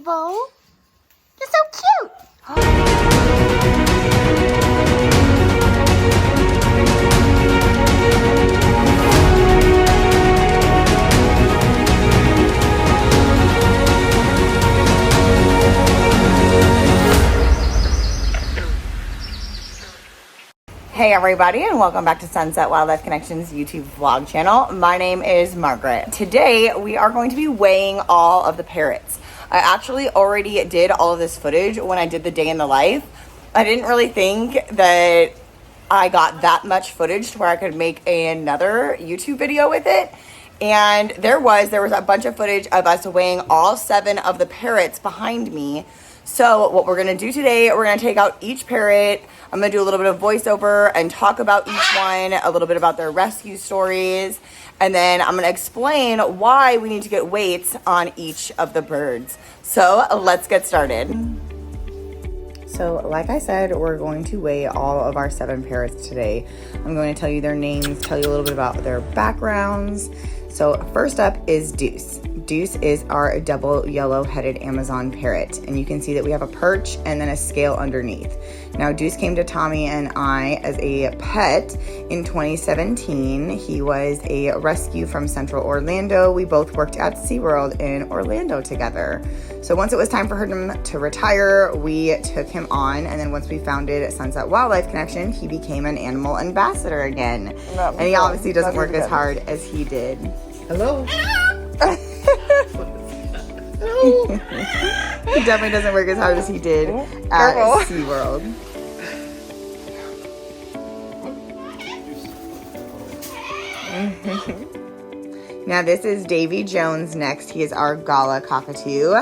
Nabel. You're so cute. Hey everybody, and welcome back to Sunset Wildlife Connections YouTube vlog channel. My name is Margaret. Today we are going to be weighing all of the parrots. I actually already did all of this footage when I did the day in the life. I didn't really think that I got that much footage to where I could make another YouTube video with it. And there was a bunch of footage of us weighing all 7 of the parrots behind me. So what we're gonna do today, we're gonna take out each parrot. I'm gonna do a little bit of voiceover and talk about each one, a little bit about their rescue stories, and then I'm gonna explain why we need to get weights on each of the birds. So let's get started. So like I said, we're going to weigh all of our 7 parrots today. I'm going to tell you their names, tell you a little bit about their backgrounds. So first up is Deuce. Deuce is our double yellow-headed Amazon parrot, and you can see that we have a perch and then a scale underneath. Now Deuce came to Tommy and I as a pet in 2017. He was a rescue from Central Orlando. We both worked at SeaWorld in Orlando together. So once it was time for him to retire, we took him on, and then once we founded Sunset Wildlife Connection, he became an animal ambassador again. And he obviously doesn't work as hard as he did. Hello. He definitely doesn't work as hard as he did at SeaWorld. Now this is Davy Jones next. He is our Gala cockatoo,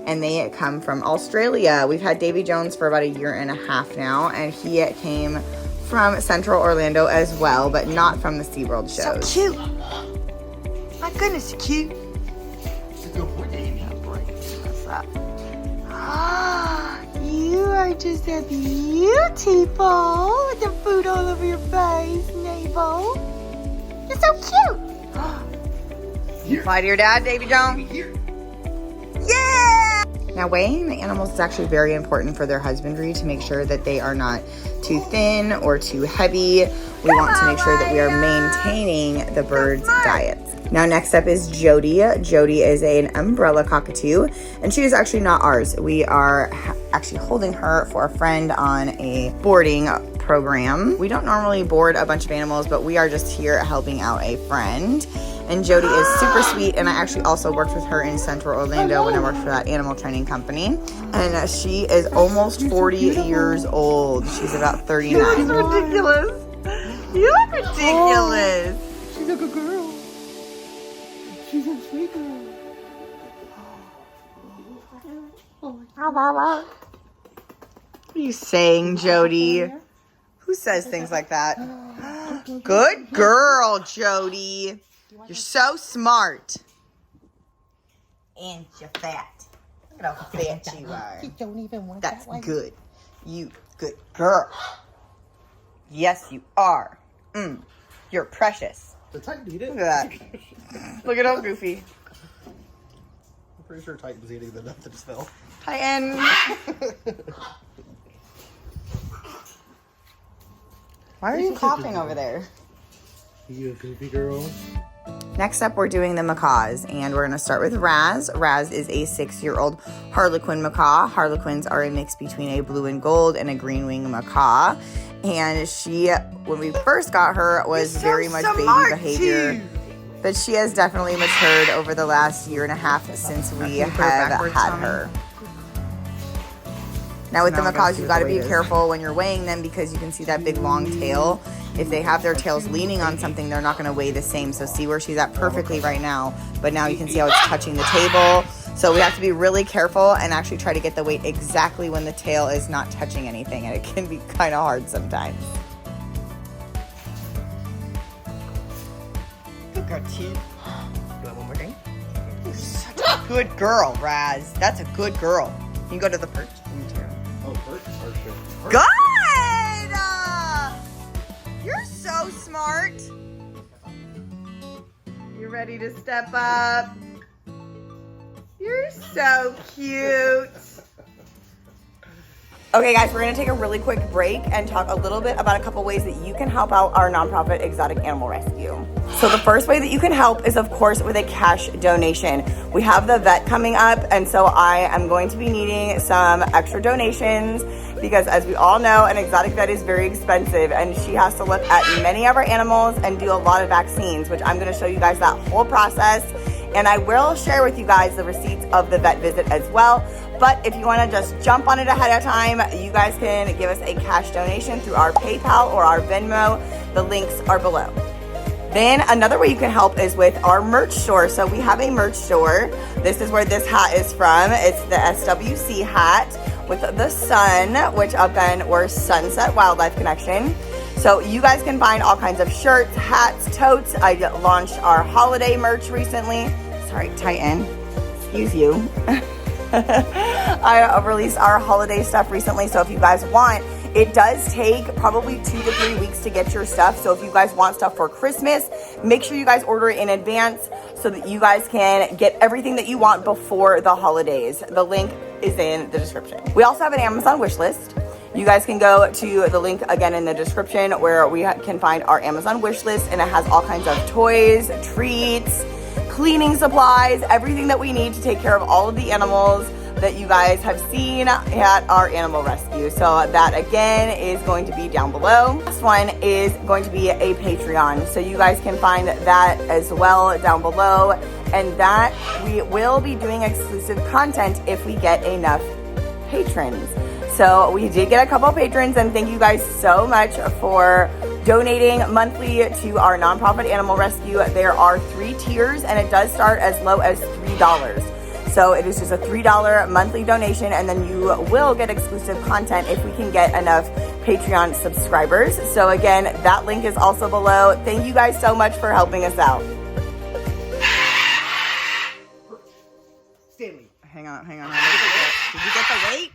and they come from Australia. We've had Davy Jones for about 1.5 years now, and he came from Central Orlando as well, but not from the SeaWorld shows. So cute. My goodness, cute. You are just a beautiful with the food all over your face, Nabel. You're so cute. Fly to your dad, Davy Jones. Yeah! Now weighing the animals is actually very important for their husbandry to make sure that they are not too thin or too heavy. We want to make sure that we are maintaining the birds' diets. Now next up is Jody. Jody is an umbrella cockatoo, and she is actually not ours. We are actually holding her for a friend on a boarding program. We don't normally board a bunch of animals, but we are just here helping out a friend. And Jody is super sweet, and I actually also worked with her in Central Orlando when I worked for that animal training company. And she is almost 40 years old. She's about 39. She's ridiculous. You look ridiculous. She's a good girl. She's a sweet girl. What are you saying, Jody? Who says things like that? Good girl, Jody. You're so smart. And you're fat. Look at how fat you are. You don't even want That's that one. good. You good girl. Yes, you are. You're precious. The Titan eat it. Look at that. Look at old Goofy. I'm pretty sure Titan was eating the nut that just fell. Titan. Why are you coughing over there? You a goofy girl. Next up, we're doing the macaws, and we're going to start with Raz. Raz is a 6-year-old Harlequin macaw. Harlequins are a mix between a blue and gold and a green wing macaw. And she, when we first got her, was very much baby behavior. But she has definitely matured over the last 1.5 years since we have had her. Now with the macaws, you've got to be careful when you're weighing them because you can see that big long tail. If they have their tails leaning on something, they're not going to weigh the same. So see where she's at perfectly right now. But now you can see how it's touching the table. So we have to be really careful and actually try to get the weight exactly when the tail is not touching anything. And it can be kind of hard sometimes. Good girl, Chief. You want one more thing? You're such a good girl, Raz. That's a good girl. You can go to the perch. Oh, perch? Or sure. Good! You're so smart. You ready to step up? You're So cute. Okay guys, we're gonna take a really quick break and talk a little bit about a couple ways that you can help out our nonprofit exotic animal rescue. So the first way that you can help is of course with a cash donation. We have the vet coming up, and so I am going to be needing some extra donations because as we all know, an exotic vet is very expensive and she has to look at many of our animals and do a lot of vaccines, which I'm gonna show you guys that whole process. And I will share with you guys the receipts of the vet visit as well. But if you want to just jump on it ahead of time, you guys can give us a cash donation through our PayPal or our Venmo. The links are below. Then another way you can help is with our merch store. So we have a merch store. This is where this hat is from. It's the SWC hat with the sun, which again, we're Sunset Wildlife Connection. So you guys can find all kinds of shirts, hats, totes. I launched our holiday merch recently. Sorry, Titan. Excuse you. I released our holiday stuff recently. So if you guys want, it does take probably 2 to 3 weeks to get your stuff. So if you guys want stuff for Christmas, make sure you guys order it in advance so that you guys can get everything that you want before the holidays. The link is in the description. We also have an Amazon wish list. You guys can go to the link again in the description where we can find our Amazon wish list, and it has all kinds of toys, treats, cleaning supplies, everything that we need to take care of all of the animals that you guys have seen at our animal rescue. So that again is going to be down below. This one is going to be a Patreon. So you guys can find that as well down below. And that we will be doing exclusive content if we get enough patrons. So we did get a couple patrons, and thank you guys so much for donating monthly to our nonprofit animal rescue. There are 3 tiers, and it does start as low as $3. So it is just a $3 monthly donation, and then you will get exclusive content if we can get enough Patreon subscribers. So again, that link is also below. Thank you guys so much for helping us out. Stanley. Hang on. Did you get the weight?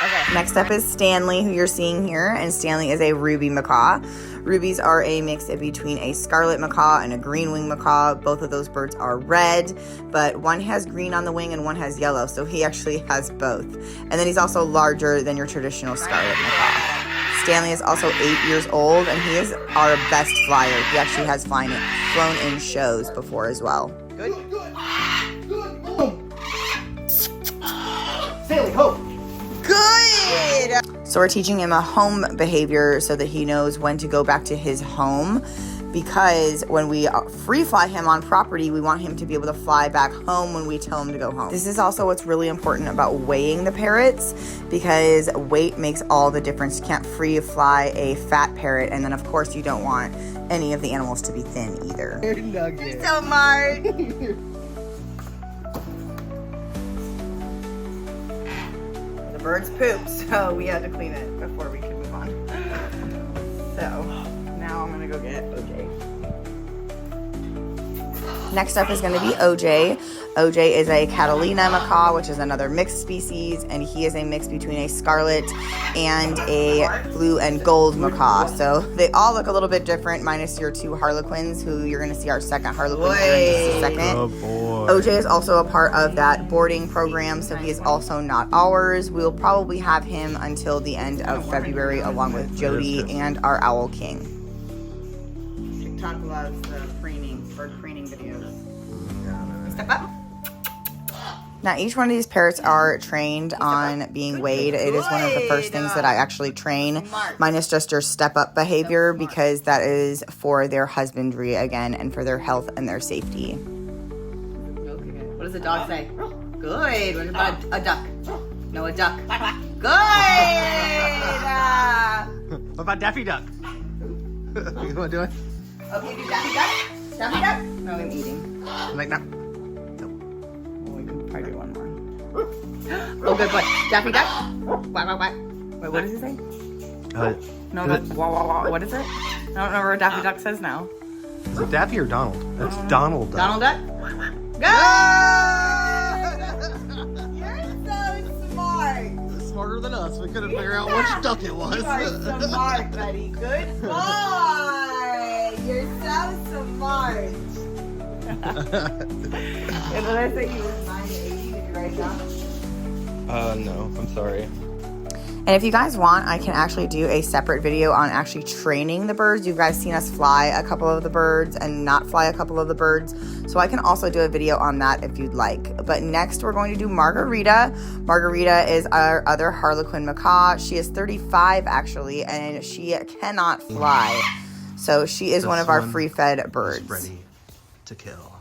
Okay. Next up is Stanley, who you're seeing here, and Stanley is a ruby macaw. Rubies are a mix between a scarlet macaw and a green-winged macaw. Both of those birds are red, but one has green on the wing and one has yellow, so he actually has both. And then he's also larger than your traditional scarlet macaw. Stanley is also 8 years old, and he is our best flyer. He actually has flown in shows before as well. Good. Stanley, ho! Good! So we're teaching him a home behavior so that he knows when to go back to his home, because when we free fly him on property, we want him to be able to fly back home when we tell him to go home. This is also what's really important about weighing the parrots, because weight makes all the difference. You can't free fly a fat parrot, and then of course you don't want any of the animals to be thin either. You're so smart! Birds pooped, so we had to clean it before we could move on. So now I'm gonna go get OJ. Next up is gonna be OJ. OJ is a Catalina macaw, which is another mixed species, and he is a mix between a scarlet and a blue and gold macaw. So they all look a little bit different, minus your 2 harlequins, who you're gonna see our second harlequin here in just a second. Oh boy. OJ is also a part of that boarding program, so he is also not ours. We'll probably have him until the end of February, along with Jody and our Owl King. TikTok loves the bird preening videos. Step up. Now, each one of these parrots are trained on being weighed. It is one of the first things that I actually train. Mine is just your step-up behavior, because that is for their husbandry, again, and for their health and their safety. What does the dog say? Good. What about a duck? No, a duck. Good! What about Daffy Duck? You want to do it? Okay, do Daffy Duck? Daffy Duck? No, I'm eating. Like that? We can probably do one more. Oh, good boy. Daffy Duck? Quack, quack, quack. Wait, what does it say? No, that's wah, wah, wah. What is it? I don't know what Daffy Duck says now. Is it Daffy or Donald? That's Donald Duck. Donald Duck? Good! You're so smart. Smarter than us. We couldn't figure out which duck it was. You are smart, buddy. Good boy. You're so smart. Did I say he was 980? Did you write down? No, I'm sorry. And if you guys want, I can actually do a separate video on actually training the birds. You guys seen us fly a couple of the birds and not fly a couple of the birds. So I can also do a video on that if you'd like. But next we're going to do Margarita. Margarita is our other Harlequin macaw. She is 35 actually, and she cannot fly. So she is one of our free-fed birds. Ready to kill.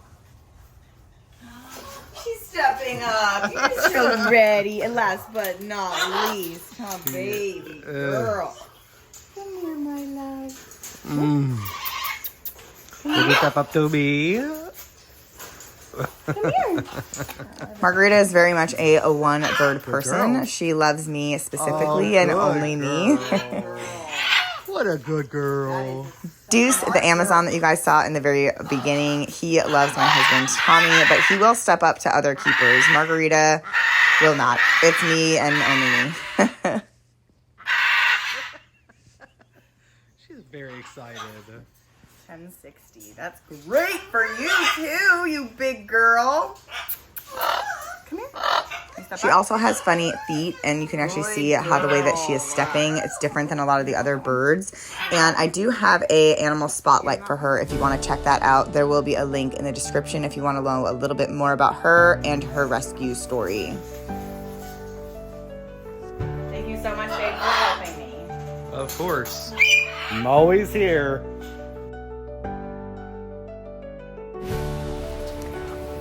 She's stepping up. You're so ready. And last but not least, oh, baby girl. Come here, my love. Will you step up to me? Come here. Margarita is very much a one-bird person. girl. She loves me specifically and only me. What a good girl. Deuce, the Amazon that you guys saw in the very beginning, he loves my husband Tommy, but he will step up to other keepers. Margarita will not. It's me and only me. She's very excited. 1060. That's great for you too, you big girl. Come here. She also has funny feet, and you can actually see how the way that she is stepping, it's different than a lot of the other birds. And I do have a animal spotlight for her if you want to check that out. There will be a link in the description if you want to know a little bit more about her and her rescue story. Thank you so much, babe, for helping me. Of course. I'm always here.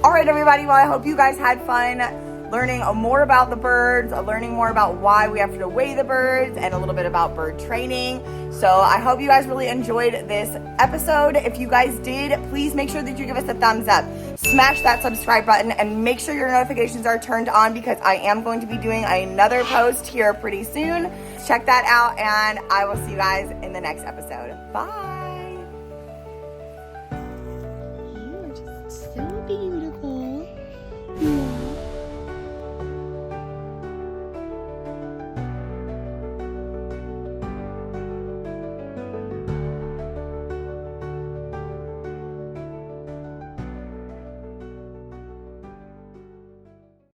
All right, everybody. Well, I hope you guys had fun learning more about the birds, learning more about why we have to weigh the birds, and a little bit about bird training. So I hope you guys really enjoyed this episode. If you guys did, please make sure that you give us a thumbs up. Smash that subscribe button and make sure your notifications are turned on because I am going to be doing another post here pretty soon. Check that out, and I will see you guys in the next episode. Bye.